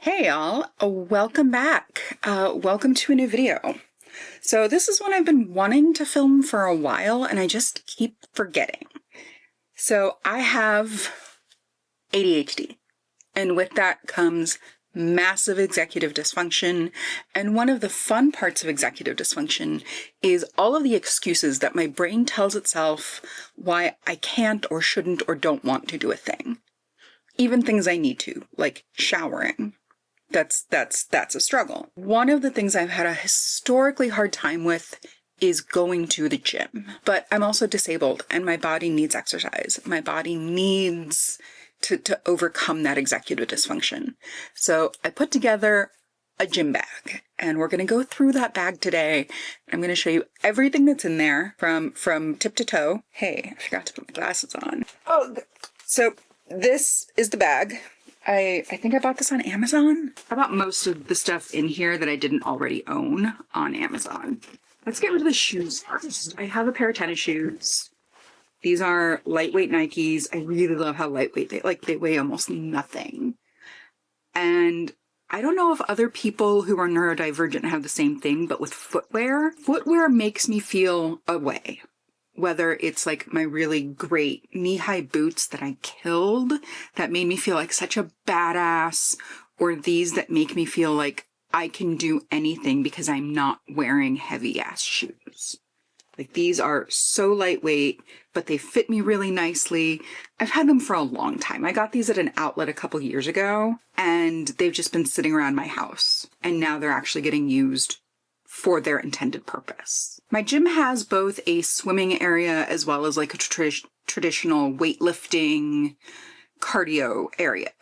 Hey y'all, welcome back. Welcome to a new video. So this is one I've been wanting to film for a while and I just keep forgetting. So I have ADHD, and with that comes massive executive dysfunction. And one of the fun parts of executive dysfunction is all of the excuses that my brain tells itself why I can't or shouldn't or don't want to do a thing. Even things I need to, like showering. That's a struggle. One of the things I've had a historically hard time with is going to the gym, but I'm also disabled and my body needs exercise. My body needs to overcome that executive dysfunction. So I put together a gym bag and we're going to go through that bag today. I'm going to show you everything that's in there from tip to toe. Hey, I forgot to put my glasses on. Oh, so this is the bag. I think I bought this on Amazon. I bought most of the stuff in here that I didn't already own on Amazon. Let's get rid of the shoes first. I have a pair of tennis shoes. These are lightweight Nikes. I really love how lightweight they weigh almost nothing. And I don't know if other people who are neurodivergent have the same thing, but with footwear makes me feel a way. Whether it's like my really great knee-high boots that I killed that made me feel like such a badass, or these that make me feel like I can do anything because I'm not wearing heavy-ass shoes. Like, these are so lightweight, but they fit me really nicely. I've had them for a long time. I got these at an outlet a couple years ago, and they've just been sitting around my house. And now they're actually getting used for their intended purpose. My gym has both a swimming area as well as like a traditional weightlifting cardio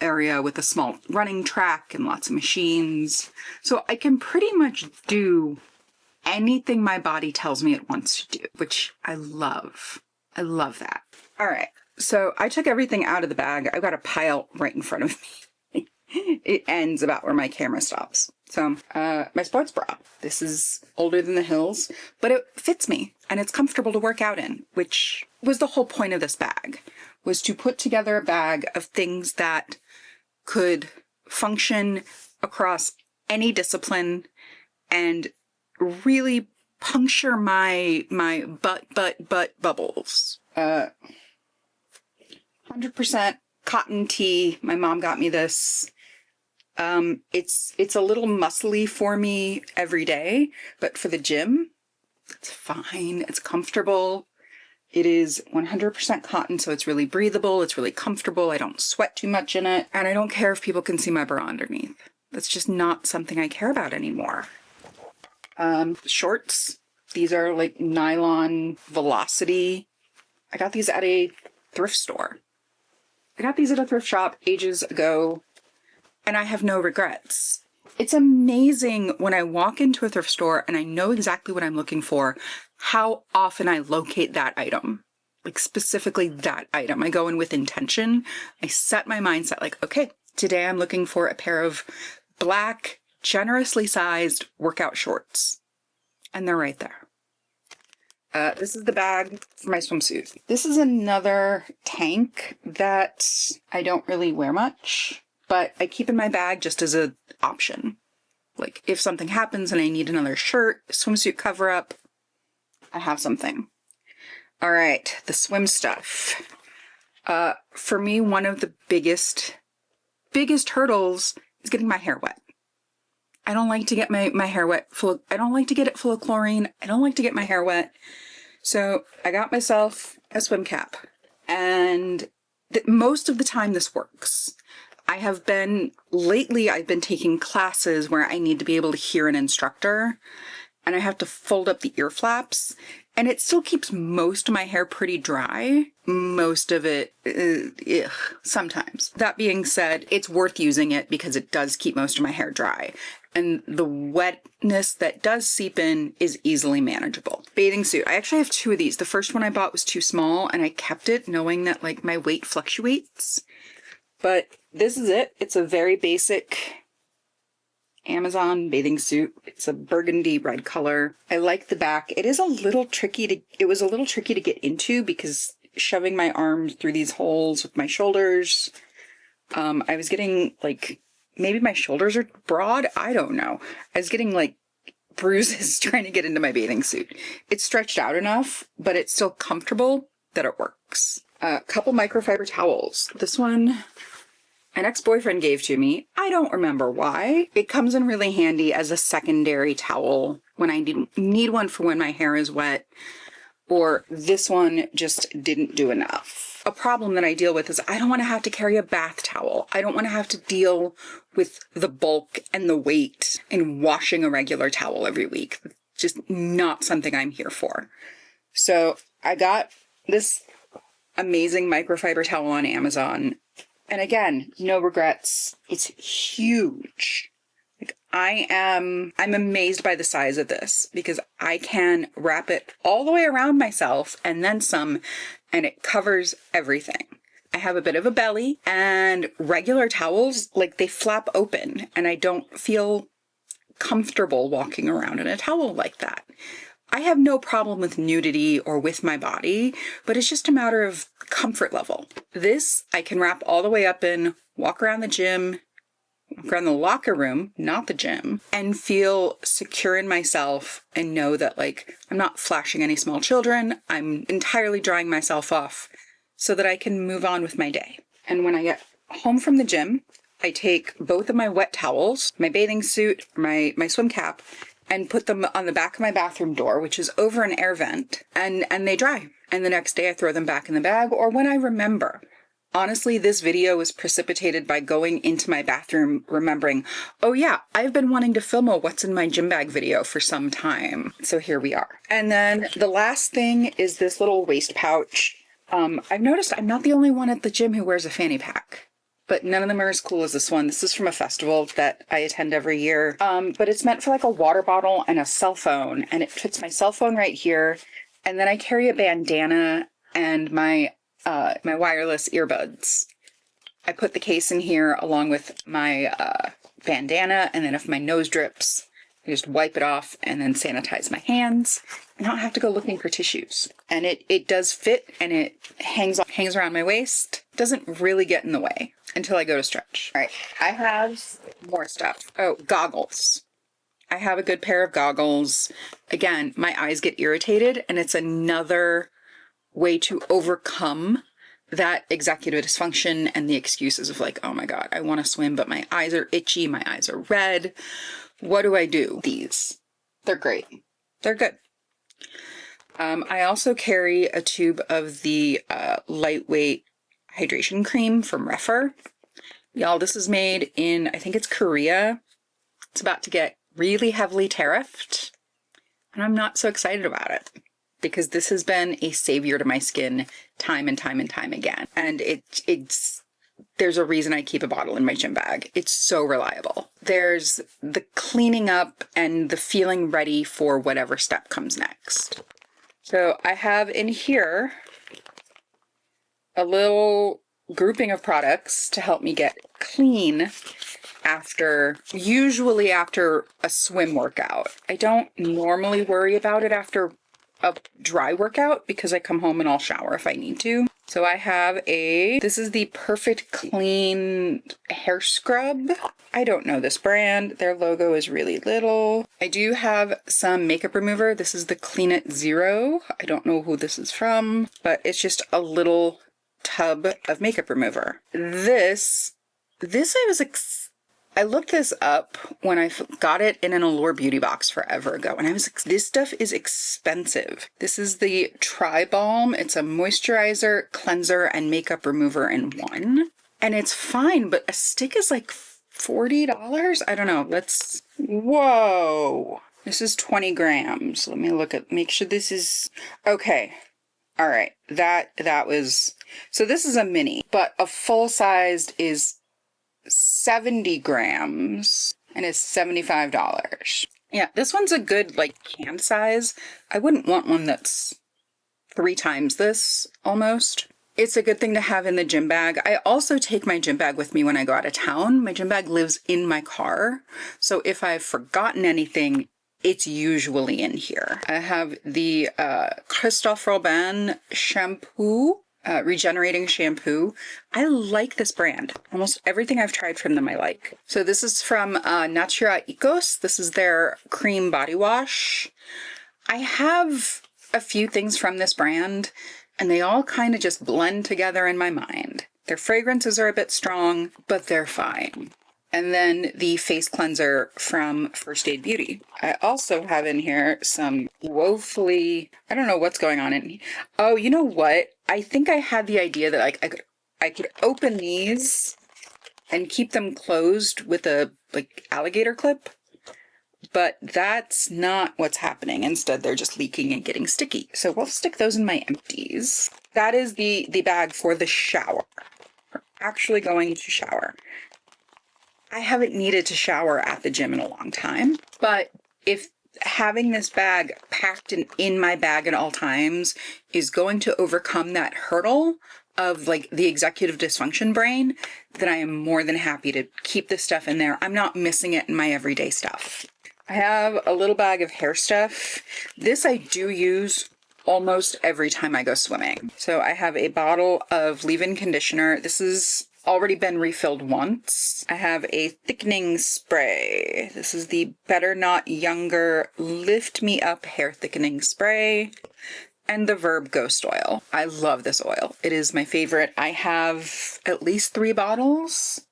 area with a small running track and lots of machines. So I can pretty much do anything my body tells me it wants to do, which I love. I love that. All right, so I took everything out of the bag. I've got a pile right in front of me. It ends about where my camera stops. So, my sports bra. This is older than the hills, but it fits me and it's comfortable to work out in, which was the whole point of this bag, was to put together a bag of things that could function across any discipline and really puncture my butt bubbles. 100% cotton tee. My mom got me this. It's a little muscly for me every day, but for the gym, it's fine. It's comfortable. It is 100% cotton, so it's really breathable. It's really comfortable. I don't sweat too much in it, and I don't care if people can see my bra underneath. That's just not something I care about anymore. Shorts. These are like nylon Velocity. I got these at a thrift store. I got these at a thrift shop ages ago, and I have no regrets. It's amazing when I walk into a thrift store and I know exactly what I'm looking for, how often I locate that item. Like, specifically that item. I go in with intention. I set my mindset like, okay, today I'm looking for a pair of black, generously sized workout shorts. And they're right there. This is the bag for my swimsuit. This is another tank that I don't really wear much, but I keep in my bag just as an option. Like, if something happens and I need another shirt, swimsuit cover up, I have something. All right, the swim stuff. For me, one of the biggest hurdles is getting my hair wet. I don't like to get my hair wet I don't like to get it full of chlorine. I don't like to get my hair wet. So I got myself a swim cap, and most of the time this works. Lately I've been taking classes where I need to be able to hear an instructor, and I have to fold up the ear flaps, and it still keeps most of my hair pretty dry. Most of it, sometimes. That being said, it's worth using it because it does keep most of my hair dry. And the wetness that does seep in is easily manageable. Bathing suit. I actually have two of these. The first one I bought was too small and I kept it knowing that like my weight fluctuates. But this is it. It's a very basic Amazon bathing suit. It's a burgundy red color. I like the back. It was a little tricky to get into because shoving my arms through these holes with my shoulders, I was getting like maybe my shoulders are broad. I don't know. I was getting like bruises trying to get into my bathing suit. It's stretched out enough, but it's still comfortable that it works. A couple microfiber towels. This one an ex-boyfriend gave to me. I don't remember why. It comes in really handy as a secondary towel when I need one for when my hair is wet, or this one just didn't do enough. A problem that I deal with is I don't want to have to carry a bath towel. I don't want to have to deal with the bulk and the weight in washing a regular towel every week. Just not something I'm here for. So I got this amazing microfiber towel on Amazon. And again, no regrets. It's huge. Like I'm amazed by the size of this because I can wrap it all the way around myself and then some, and it covers everything. I have a bit of a belly, and regular towels, like, they flap open and I don't feel comfortable walking around in a towel like that. I have no problem with nudity or with my body, but it's just a matter of comfort level. This I can wrap all the way up in, walk around the gym, walk around the locker room, not the gym, and feel secure in myself and know that, like, I'm not flashing any small children. I'm entirely drying myself off so that I can move on with my day. And when I get home from the gym, I take both of my wet towels, my bathing suit, my swim cap, and put them on the back of my bathroom door, which is over an air vent, and they dry. And the next day I throw them back in the bag, or when I remember. Honestly, this video was precipitated by going into my bathroom, remembering, oh yeah, I've been wanting to film a what's in my gym bag video for some time. So here we are. And then the last thing is this little waist pouch. I've noticed I'm not the only one at the gym who wears a fanny pack, but none of them are as cool as this one. This is from a festival that I attend every year. But it's meant for like a water bottle and a cell phone, and it fits my cell phone right here. And then I carry a bandana and my wireless earbuds. I put the case in here along with my bandana, and then if my nose drips, I just wipe it off and then sanitize my hands. I don't have to go looking for tissues. And it does fit, and it hangs around my waist. Doesn't really get in the way until I go to stretch. All right, I have more stuff. Oh, goggles. I have a good pair of goggles. Again, my eyes get irritated, and it's another way to overcome that executive dysfunction and the excuses of like, oh my God, I want to swim, but my eyes are itchy, my eyes are red. What do I do? These. They're great. They're good. I also carry a tube of the lightweight hydration cream from Refer. Y'all, this is made in, I think it's Korea. It's about to get really heavily tariffed, and I'm not so excited about it because this has been a savior to my skin time and time and time again. And there's a reason I keep a bottle in my gym bag. It's so reliable. There's the cleaning up and the feeling ready for whatever step comes next. So I have in here a little grouping of products to help me get clean usually after a swim workout. I don't normally worry about it after a dry workout because I come home and I'll shower if I need to. So I have this is the Perfect Clean hair scrub. I don't know this brand. Their logo is really little. I do have some makeup remover. This is the Clean It Zero. I don't know who this is from, but it's just a little tub of makeup remover. I looked this up when I got it in an Allure beauty box forever ago, and I was like, this stuff is expensive. This is the Tri Balm. It's a moisturizer, cleanser, and makeup remover in one. And it's fine, but a stick is like $40? I don't know. Whoa. This is 20 grams. Let me make sure this is, okay. All right. So this is a mini, but a full-sized is 70 grams and it's $75. Yeah, this one's a good like can size. I wouldn't want one that's 3 times this almost. It's a good thing to have in the gym bag. I also take my gym bag with me when I go out of town. My gym bag lives in my car. So if I've forgotten anything, it's usually in here. I have the Christophe Robin shampoo. regenerating shampoo. I like this brand. Almost everything I've tried from them I like. So this is from Natura Ecos. This is their cream body wash. I have a few things from this brand, and they all kind of just blend together in my mind. Their fragrances are a bit strong, but they're fine. And then the face cleanser from First Aid Beauty. I also have in here some woefully, I don't know what's going on in here. Oh, you know what? I think I had the idea that I could open these and keep them closed with a alligator clip, but that's not what's happening. Instead, they're just leaking and getting sticky. So we'll stick those in my empties. That is the bag for the shower. We're actually going to shower. I haven't needed to shower at the gym in a long time, but if having this bag packed in my bag at all times is going to overcome that hurdle of the executive dysfunction brain, then I am more than happy to keep this stuff in there. I'm not missing it in my everyday stuff. I have a little bag of hair stuff. This I do use almost every time I go swimming. So I have a bottle of leave-in conditioner. This has already been refilled once. I have a thickening spray. This is the Better Not Younger Lift Me Up Hair Thickening Spray. And the Verb Ghost Oil. I love this oil. It is my favorite. I have at least 3 bottles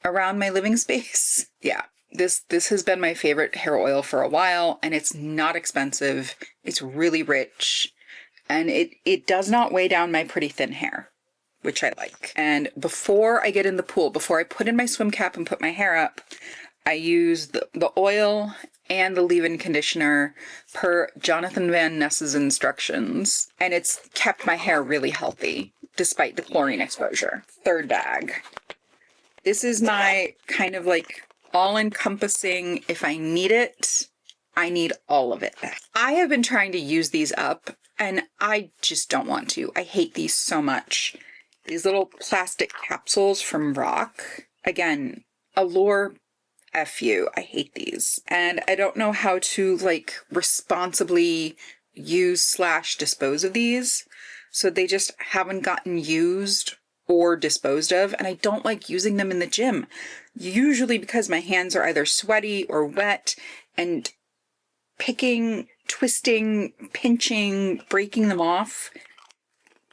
around my living space. Yeah. This has been my favorite hair oil for a while, and it's not expensive. It's really rich, and it does not weigh down my pretty thin hair, which I like. And before I get in the pool, before I put in my swim cap and put my hair up, I use the oil and the leave-in conditioner per Jonathan Van Ness's instructions, and it's kept my hair really healthy despite the chlorine exposure. Third bag. This is my kind of all-encompassing, if I need it, I need all of it. I have been trying to use these up, and I just don't want to. I hate these so much. These little plastic capsules from Rock. Again, Allure, F you. I hate these. And I don't know how to responsibly use / dispose of these. So they just haven't gotten used or disposed of, and I don't like using them in the gym. Usually because my hands are either sweaty or wet, and picking, twisting, pinching, breaking them off,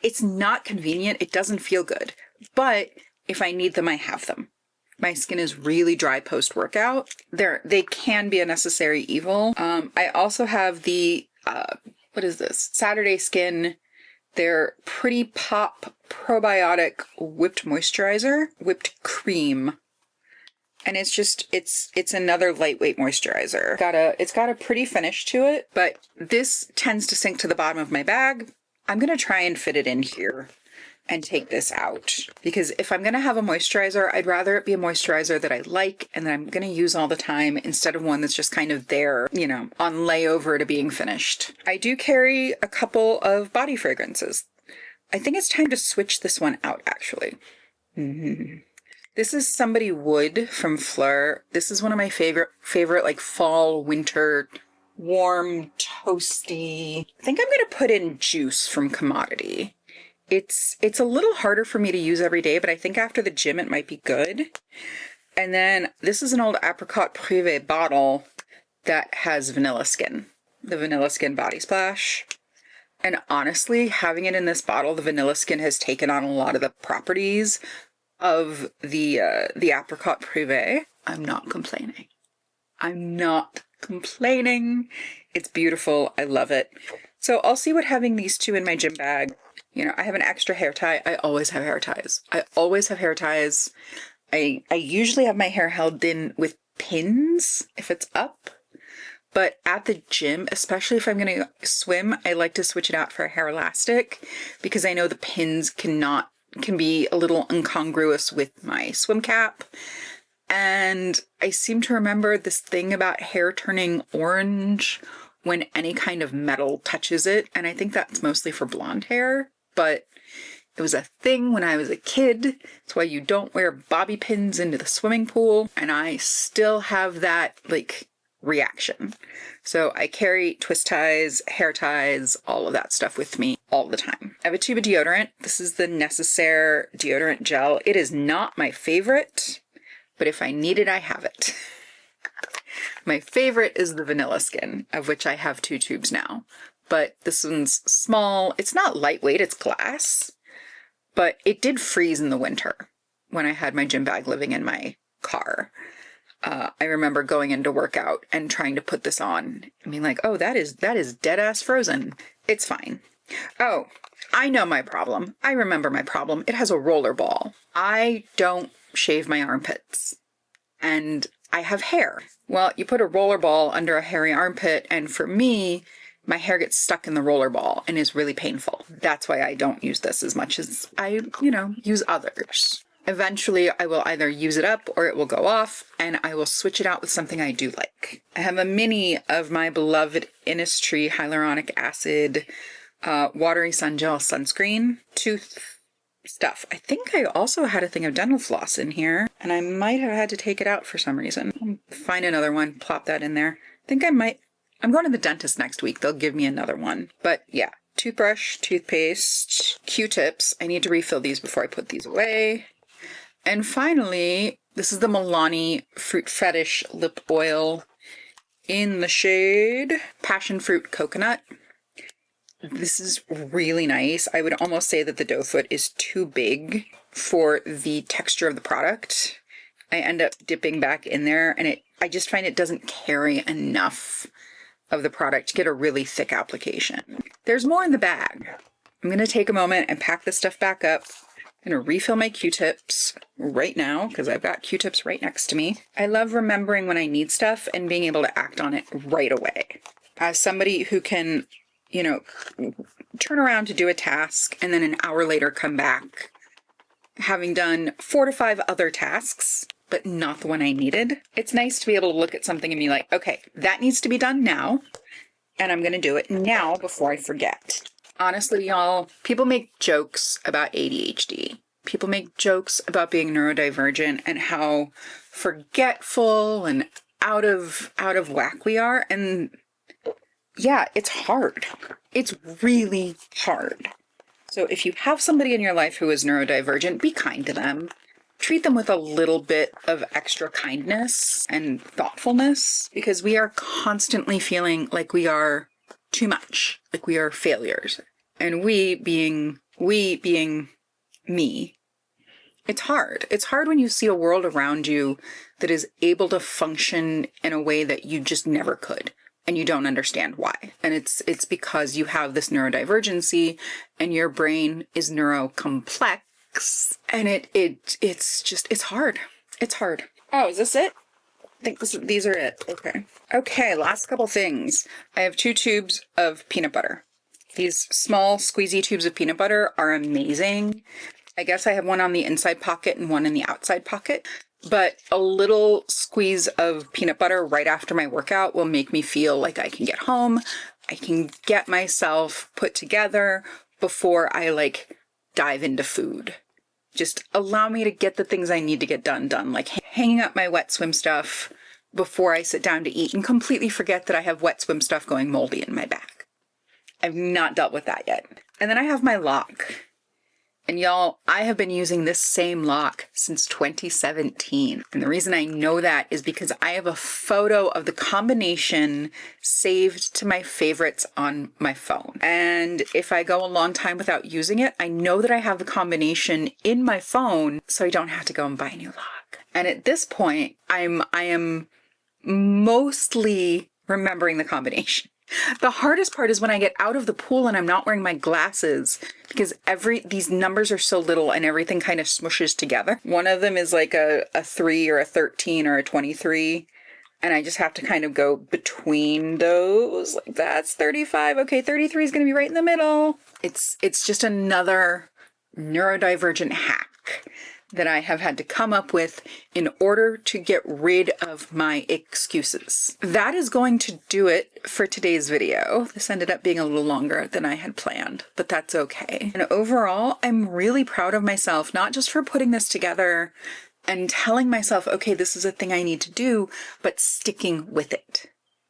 it's not convenient. It doesn't feel good. But if I need them, I have them. My skin is really dry post-workout. They can be a necessary evil. I also have the, what is this? Saturday Skin. Their Pretty Pop Probiotic Whipped Moisturizer, whipped cream. And it's another lightweight moisturizer. It's got a pretty finish to it, but this tends to sink to the bottom of my bag. I'm going to try and fit it in here and take this out, because if I'm going to have a moisturizer, I'd rather it be a moisturizer that I like and that I'm going to use all the time, instead of one that's just kind of there, on layover to being finished. I do carry a couple of body fragrances. I think it's time to switch this one out, actually. This is Somebody Wood from Fleur. This is one of my favorite fall, winter, warm, toasty. I think I'm going to put in Juice from Commodity. It's a little harder for me to use every day, but I think after the gym it might be good. And then this is an old Apricot Privé bottle that has Vanilla Skin, the Vanilla Skin Body Splash. And honestly, having it in this bottle, the Vanilla Skin has taken on a lot of the properties of the Apricot Privé. I'm not complaining. I'm not complaining. It's beautiful. I love it. So I'll see what having these two in my gym bag. I have an extra hair tie. I always have hair ties. I usually have my hair held in with pins if it's up. But at the gym, especially if I'm going to swim, I like to switch it out for a hair elastic, because I know the pins can be a little incongruous with my swim cap. And I seem to remember this thing about hair turning orange when any kind of metal touches it. And I think that's mostly for blonde hair, but it was a thing when I was a kid. It's why you don't wear bobby pins into the swimming pool. And I still have that reaction. So I carry twist ties, hair ties, all of that stuff with me all the time. I have a tube of deodorant. This is the Necessaire deodorant gel. It is not my favorite, but if I need it, I have it. My favorite is the Vanilla Skin, of which I have 2 tubes now. But this one's small. It's not lightweight, it's glass. But it did freeze in the winter when I had my gym bag living in my car. I remember going in to work out and trying to put this on and being like, oh, that is dead ass frozen. It's fine. Oh, I know my problem. I remember my problem. It has a roller ball. I don't shave my armpits and I have hair. Well, you put a roller ball under a hairy armpit, and for me, my hair gets stuck in the roller ball and is really painful. That's why I don't use this as much as I, use others. Eventually, I will either use it up or it will go off, and I will switch it out with something I do like. I have a mini of my beloved Innisfree hyaluronic acid watery sun gel sunscreen tooth stuff. I think I also had a thing of dental floss in here, and I might have had to take it out for some reason. I'll find another one, plop that in there. I think I might. I'm going to the dentist next week. They'll give me another one. But yeah, toothbrush, toothpaste, Q-tips. I need to refill these before I put these away. And finally, this is the Milani Fruit Fetish Lip Oil in the shade Passion Fruit Coconut. This is really nice. I would almost say that the doe foot is too big for the texture of the product. I end up dipping back in there, and I just find it doesn't carry enough of the product to get a really thick application. There's more in the bag. I'm going to take a moment and pack this stuff back up. I'm going to refill my Q-tips right now because I've got Q-tips right next to me. I love remembering when I need stuff and being able to act on it right away. As somebody who can, turn around to do a task and then an hour later come back, having done 4 to 5 other tasks, but not the one I needed, it's nice to be able to look at something and be like, okay, that needs to be done now, and I'm going to do it now before I forget. Honestly, y'all, people make jokes about ADHD. People make jokes about being neurodivergent and how forgetful and out of whack we are. And yeah, it's hard. It's really hard. So if you have somebody in your life who is neurodivergent, be kind to them. Treat them with a little bit of extra kindness and thoughtfulness, because we are constantly feeling like we are too much, like we are failures. And we being me, it's hard. It's hard when you see a world around you that is able to function in a way that you just never could, and you don't understand why. And it's because you have this neurodivergency and your brain is neurocomplex, and it's hard. It's hard. Oh, is this it? I think these are it. Okay, last couple things. I have 2 tubes of peanut butter. These small squeezy tubes of peanut butter are amazing. I guess I have one on the inside pocket and one in the outside pocket, but a little squeeze of peanut butter right after my workout will make me feel like I can get home. I can get myself put together before I dive into food. Just allow me to get the things I need to get done, like hanging up my wet swim stuff before I sit down to eat and completely forget that I have wet swim stuff going moldy in my bag. I've not dealt with that yet. And then I have my lock. And y'all, I have been using this same lock since 2017. And the reason I know that is because I have a photo of the combination saved to my favorites on my phone. And if I go a long time without using it, I know that I have the combination in my phone, so I don't have to go and buy a new lock. And at this point, I am mostly remembering the combination. The hardest part is when I get out of the pool and I'm not wearing my glasses, because these numbers are so little and everything kind of smushes together. One of them is like a 3 or a 13 or a 23. And I just have to kind of go between those. Like, that's 35. Okay, 33 is going to be right in the middle. It's just another neurodivergent hack that I have had to come up with in order to get rid of my excuses. That is going to do it for today's video. This ended up being a little longer than I had planned, but that's okay. And overall, I'm really proud of myself, not just for putting this together and telling myself, okay, this is a thing I need to do, but sticking with it.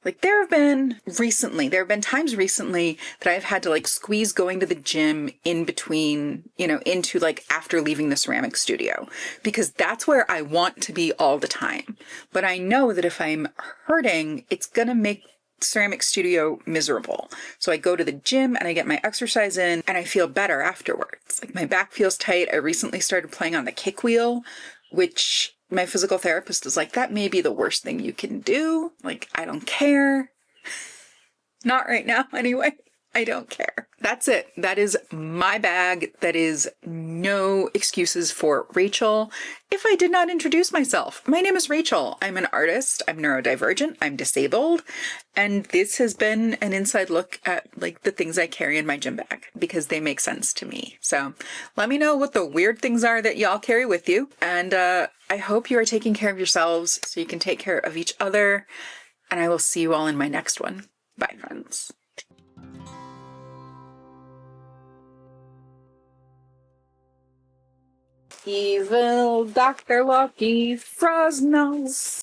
Like there have been times recently that I've had to like squeeze going to the gym in between, into like after leaving the ceramic studio, because that's where I want to be all the time. But I know that if I'm hurting, it's gonna make ceramic studio miserable. So I go to the gym and I get my exercise in and I feel better afterwards. Like my back feels tight. I recently started playing on the kick wheel, which my physical therapist is like, that may be the worst thing you can do. Like, I don't care. Not right now, anyway. I don't care. That's it. That is my bag. That is no excuses for Rachel. If I did not introduce myself, my name is Rachel. I'm an artist. I'm neurodivergent. I'm disabled. And this has been an inside look at like the things I carry in my gym bag because they make sense to me. So let me know what the weird things are that y'all carry with you. And I hope you are taking care of yourselves so you can take care of each other. And I will see you all in my next one. Bye, friends. Evil Dr. Lucky Frosnells.